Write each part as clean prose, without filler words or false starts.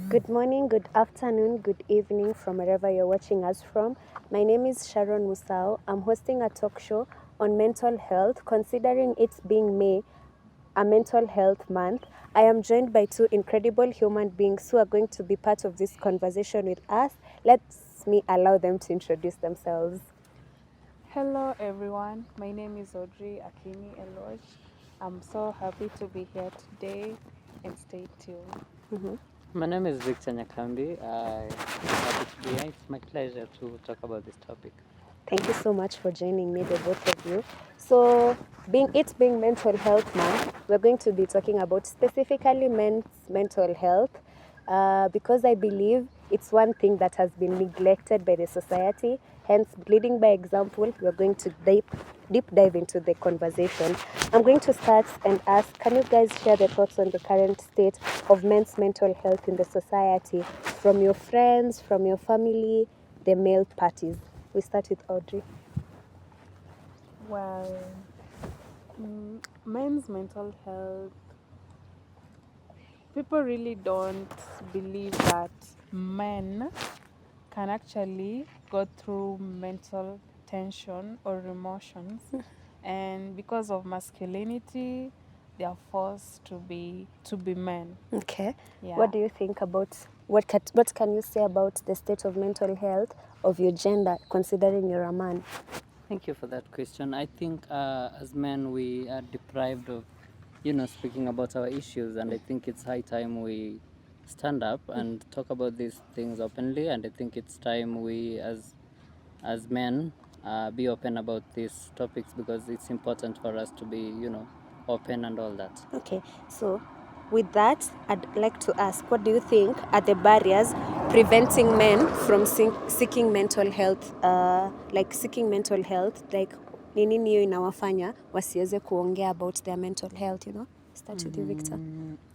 Good morning, good afternoon, good evening from wherever you're watching us from. My name is Sharon Musao. I'm hosting a talk show on mental health, considering it being May, a mental health month. I am joined by two incredible human beings who are going to be part of this conversation with us. Let me allow them to introduce themselves. Hello everyone, my name is Audrey Akini Eloge. I'm so happy to be here today and stay tuned. My name is Victor Nyakambi. I'm happy to be here. It's my pleasure to talk about this topic. Thank you so much for joining me, the both of you. So, being Mental Health Month, we're going to be talking about specifically men's mental health, because I believe it's one thing that has been neglected by the society. Hence, leading by example, we're going to deep dive into the conversation. I'm going to start and ask, can you guys share the thoughts on the current state of men's mental health in the society, from your friends, from your family, the male parties? We start with Audrey. Well, men's mental health, people really don't believe that men can actually go through mental tension or emotions, and because of masculinity, they are forced to be men. Okay. Yeah. What do you think about what can you say about the state of mental health of your gender, considering you're a man? Thank you for that question. I think as men, we are deprived of, speaking about our issues, and I think it's high time we stand up and talk about these things openly. And I think it's time we, as men, be open about these topics because it's important for us to be, open and all that. Okay. So, with that, I'd like to ask, what do you think are the barriers preventing men from seeking mental health? Like seeking mental health, like ni nini hiyo inawafanya wasiweze kuongea about their mental health? Start with you, Victor.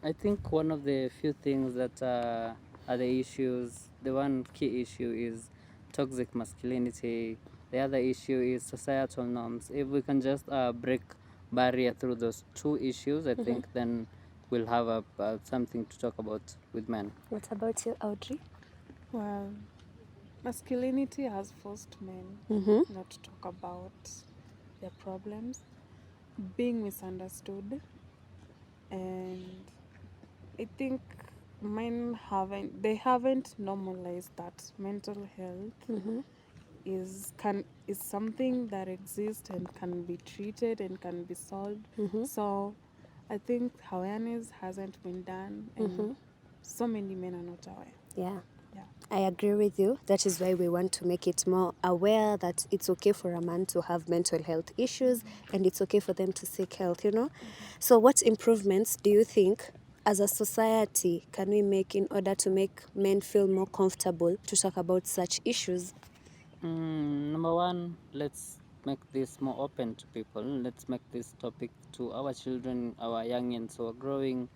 I think one of the few things that are the issues, the one key issue is toxic masculinity. The other issue is societal norms. If we can just break barrier through those two issues, I think then we'll have something to talk about with men. What about you, Audrey? Well, masculinity has forced men not to talk about their problems, being misunderstood, and I think men haven't normalized that mental health is something that exists and can be treated and can be solved. So I think awareness hasn't been done, and so many men are not aware. Yeah. Yeah. I agree with you. That is why we want to make it more aware that it's okay for a man to have mental health issues and it's okay for them to seek help. So, what improvements do you think as a society can we make in order to make men feel more comfortable to talk about such issues? Number one, let's make this more open to people. Let's make this topic to our children, our youngins who are growing,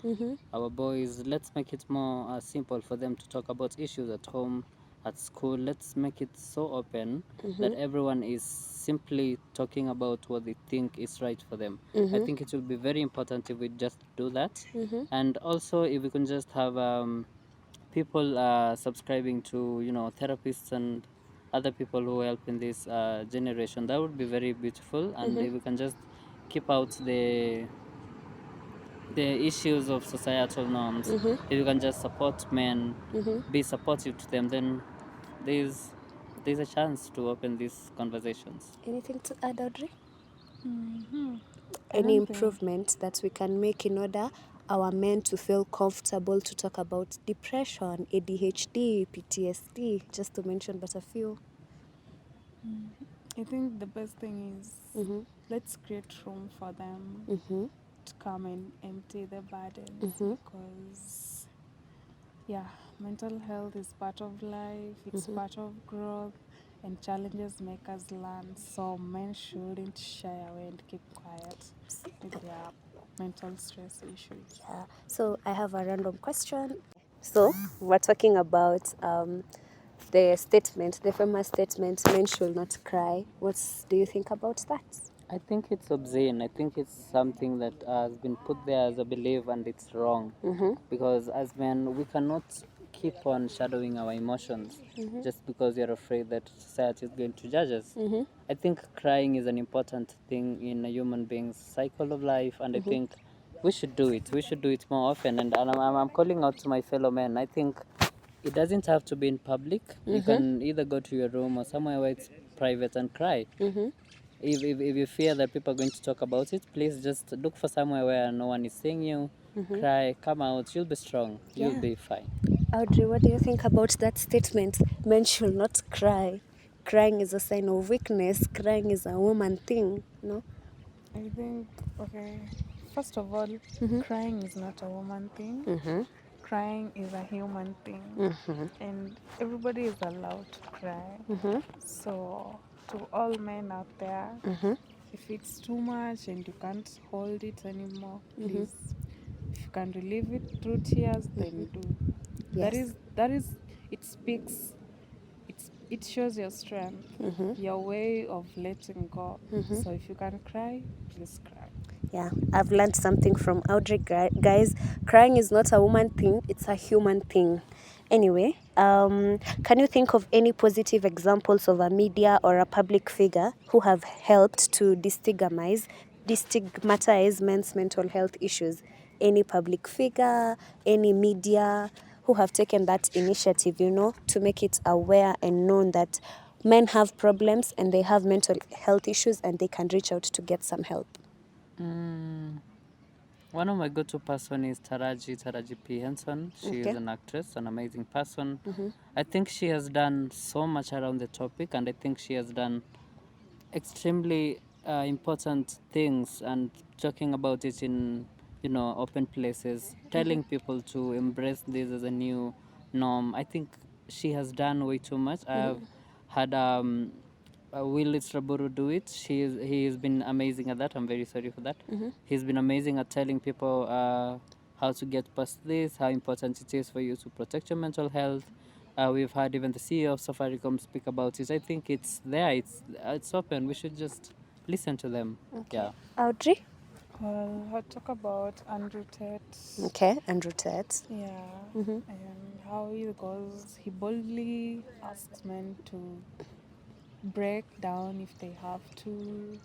our boys. Let's make it more simple for them to talk about issues at home, at school. Let's make it so open that everyone is simply talking about what they think is right for them. I think it will be very important if we just do that. And also, if we can just have people subscribing to therapists and other people who help in this generation, that would be very beautiful. And if we can just keep out the issues of societal norms, if you can just support men, be supportive to them, then there's there's a chance to open these conversations. Anything to add, Audrey? I Any don't think. improvement that we can make in order our men to feel comfortable to talk about depression, ADHD, PTSD, just to mention but a few? I think the best thing is let's create room for them to come and empty their burdens, because yeah, mental health is part of life, it's part of growth, and challenges make us learn. So men shouldn't shy away and keep quiet with their mental stress issues. Yeah. So I have a random question. So we're talking about the famous statement, men should not cry. What do you think about that? I think it's obscene. I think it's something that has been put there as a belief, and it's wrong. Because as men, we cannot keep on shadowing our emotions just because you're afraid that society is going to judge us. I think crying is an important thing in a human being's cycle of life, and I think we should do it. We should do it more often. And I'm calling out to my fellow men. I think it doesn't have to be in public. You can either go to your room or somewhere where it's private and cry. If you fear that people are going to talk about it, please just look for somewhere where no one is seeing you. Cry, come out. You'll be strong. You'll Yeah. be fine. Audrey, what do you think about that statement? Men should not cry. Crying is a sign of weakness. Crying is a woman thing, no? I think, okay, first of all, crying is not a woman thing. Crying is a human thing. And everybody is allowed to cry. So, to all men out there, if it's too much and you can't hold it anymore, please, if you can relieve it through tears, then do. Yes. That is, it speaks, it shows your strength, your way of letting go. So if you can cry, please cry. Yeah, I've learned something from Audrey, guys. Crying is not a woman thing, it's a human thing. Anyway, can you think of any positive examples of a media or a public figure who have helped to destigmatize men's mental health issues? Any public figure, any media who have taken that initiative, to make it aware and known that men have problems and they have mental health issues and they can reach out to get some help? Mm, One of my go-to person is Taraji P. Henson. She is Okay. an actress, an amazing person. I think she has done so much around the topic, and I think she has done extremely important things and talking about it in open places, telling people to embrace this as a new norm. I think she has done way too much. I have had Will Raburu do it. He has been amazing at that. I'm very sorry for that. He's been amazing at telling people how to get past this, how important it is for you to protect your mental health. We've had even the CEO of Safaricom speak about it. I think it's there. It's open. We should just listen to them. Okay. Yeah. Audrey? Well, I'll talk about Andrew Tate. Okay, Andrew Tate. Yeah, and how he goes, he boldly asks men to break down if they have to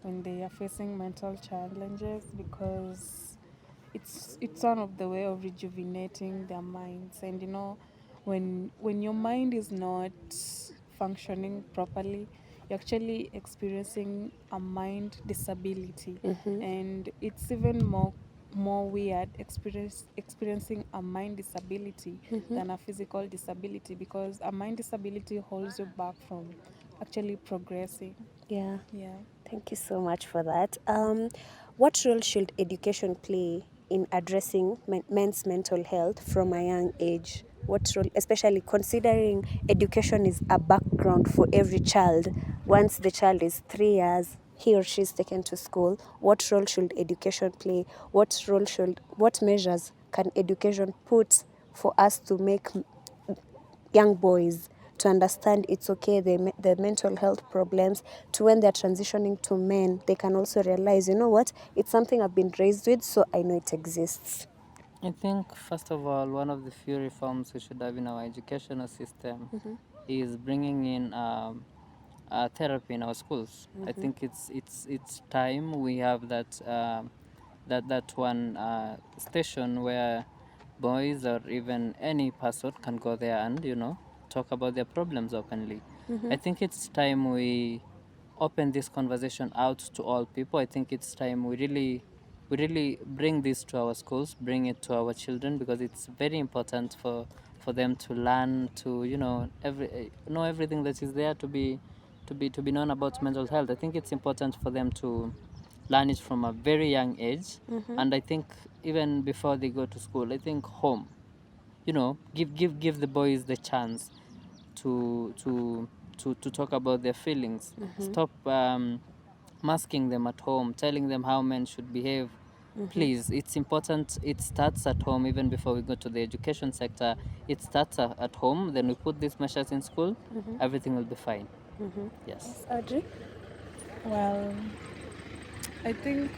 when they are facing mental challenges, because it's one of the way of rejuvenating their minds. And when your mind is not functioning properly, you're actually experiencing a mind disability. And it's even more weird experiencing a mind disability than a physical disability, because a mind disability holds you back from actually progressing. Yeah, Yeah. thank you so much for that. What role should education play in addressing men's mental health from a young age? What role, especially considering education is a background for every child? Once the child is 3 years, he or she is taken to school. What role should education play? What measures can education put for us to make young boys to understand it's okay, the mental health problems, to when they're transitioning to men, they can also realize, you know what, it's something I've been raised with, so I know it exists. I think, first of all, one of the few reforms we should have in our educational system is bringing in therapy in our schools. I think it's time we have that one station where boys or even any person can go there and talk about their problems openly. I think it's time we open this conversation out to all people. I think it's time we really bring this to our schools, bring it to our children, because it's very important for them to learn to know everything that is there to be known about mental health. I think it's important for them to learn it from a very young age, and I think even before they go to school, I think home, give the boys the chance to to to talk about their feelings. Stop masking them at home, telling them how men should behave. Please, it's important. It starts at home. Even before we go to the education sector, it starts at home. Then we put these measures in school, everything will be fine. Yes. Yes, Audrey? Well, I think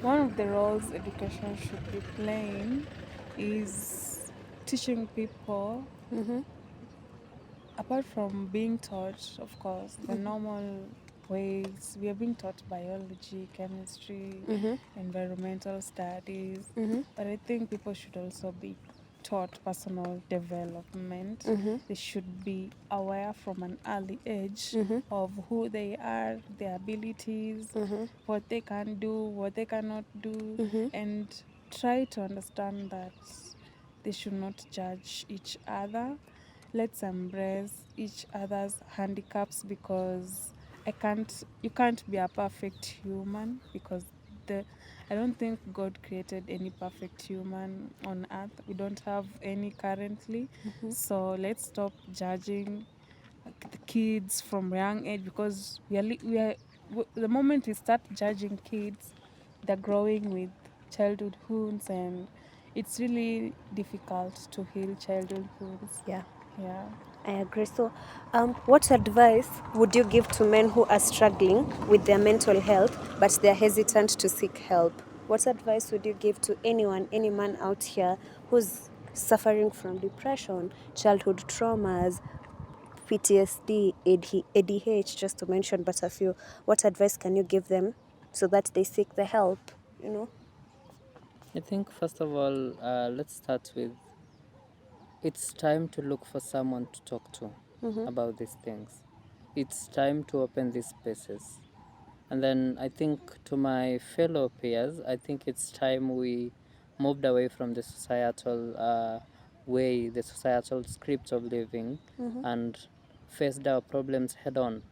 one of the roles education should be playing is teaching people, apart from being taught, of course, the normal ways, we are being taught biology, chemistry, environmental studies, but I think people should also be taught personal development. They should be aware from an early age of who they are, their abilities, what they can do, what they cannot do, and try to understand that they should not judge each other. Let's embrace each other's handicaps, because you can't be a perfect human, because the I don't think God created any perfect human on earth. We don't have any currently. So let's stop judging the kids from young age, because the moment we start judging kids, they're growing with childhood wounds, and it's really difficult to heal childhood wounds. Yeah. Yeah. I agree. So, what advice would you give to men who are struggling with their mental health but they're hesitant to seek help? What advice would you give to anyone, any man out here who's suffering from depression, childhood traumas, PTSD, ADH, just to mention but a few? What advice can you give them so that they seek the help? You know? I think first of all, let's start with it's time to look for someone to talk to about these things. It's time to open these spaces. And then I think to my fellow peers, I think it's time we moved away from the societal way, the societal script of living, and faced our problems head on.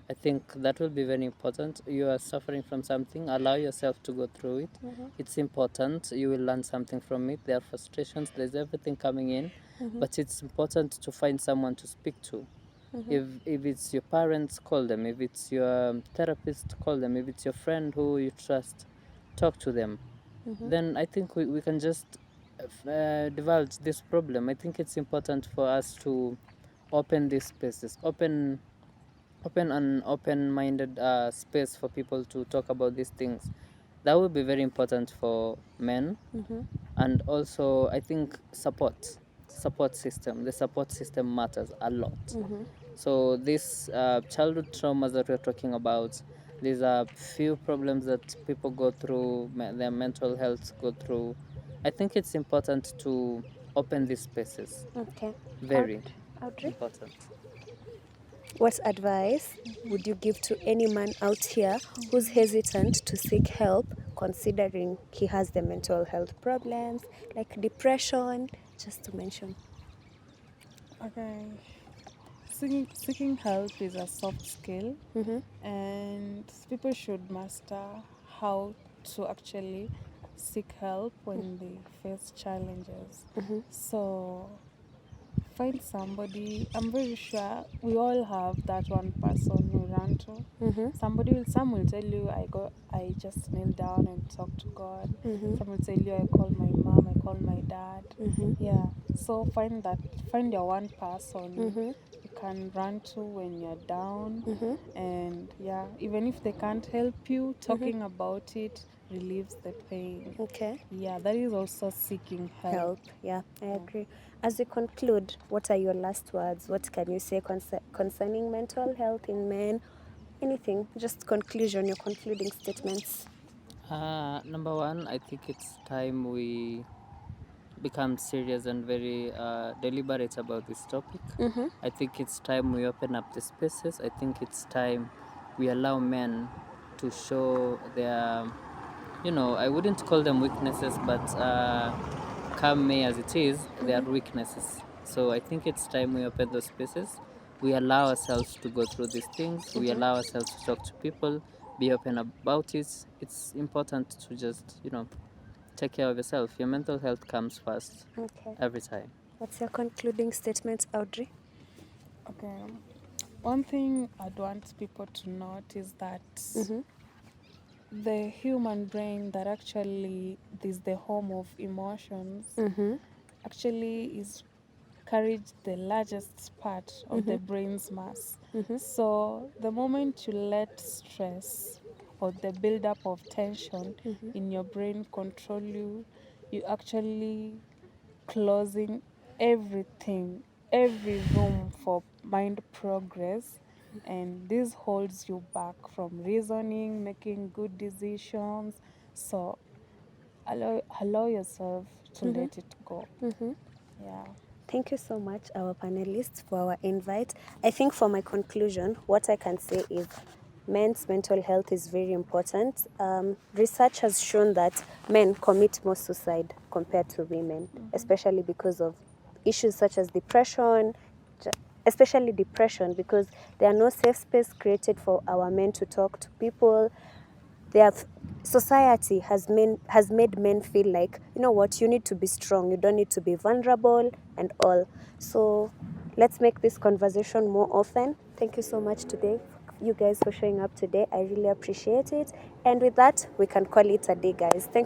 I think that will be very important. You are suffering from something, allow yourself to go through it. It's important. You will learn something from it. There are frustrations, there's everything coming in, but it's important to find someone to speak to. If it's your parents, call them. If it's your therapist, call them. If it's your friend who you trust, talk to them. Then I think we can just divulge this problem. I think it's important for us to open these spaces, open an open-minded space for people to talk about these things. That would be very important for men. And also I think support system, the support system matters a lot. So these childhood traumas that we're talking about, these are few problems that people go through, their mental health go through. I think it's important to open these spaces. Okay. Very Audrey? important. What advice would you give to any man out here who's hesitant to seek help, considering he has the mental health problems like depression, just to mention? Okay. Seeking help is a soft skill, and people should master how to actually seek help when they face challenges. So find somebody. I'm very sure we all have that one person we run to. Some will tell you, I just kneel down and talk to God. Some will tell you, I call my mom, I call my dad. Yeah. So find your one person you can run to when you're down. And yeah, even if they can't help you, talking about it relieves the pain. Okay. Yeah, that is also seeking help. Help. Yeah, I agree. As we conclude, what are your last words? What can you say concerning mental health in men? Anything, just conclusion, your concluding statements. Number one, I think it's time we become serious and very deliberate about this topic. I think it's time we open up the spaces. I think it's time we allow men to show their, I wouldn't call them weaknesses, but come may as it is, they are weaknesses. So I think it's time we open those spaces. We allow ourselves to go through these things. We allow ourselves to talk to people, be open about it. It's important to just, take care of yourself. Your mental health comes first Okay. every time. What's your concluding statement, Audrey? Okay. One thing I'd want people to note is that the human brain that actually is the home of emotions actually is carried the largest part of the brain's mass. So the moment you let stress or the buildup of tension in your brain control you, you actually closing everything, every room for mind progress, and this holds you back from reasoning, making good decisions. So allow yourself to let it go. Yeah. Thank you so much, our panelists, for our invite. I think for my conclusion, what I can say is men's mental health is very important. Research has shown that men commit more suicide compared to women, especially because of issues such as depression, especially depression, because there are no safe space created for our men to talk to people. They have Society has made men feel like, you know what, you need to be strong, you don't need to be vulnerable and all. So let's make this conversation more often. Thank you so much today, you guys, for showing up today. I really appreciate it. And with that, we can call it a day, guys. Thank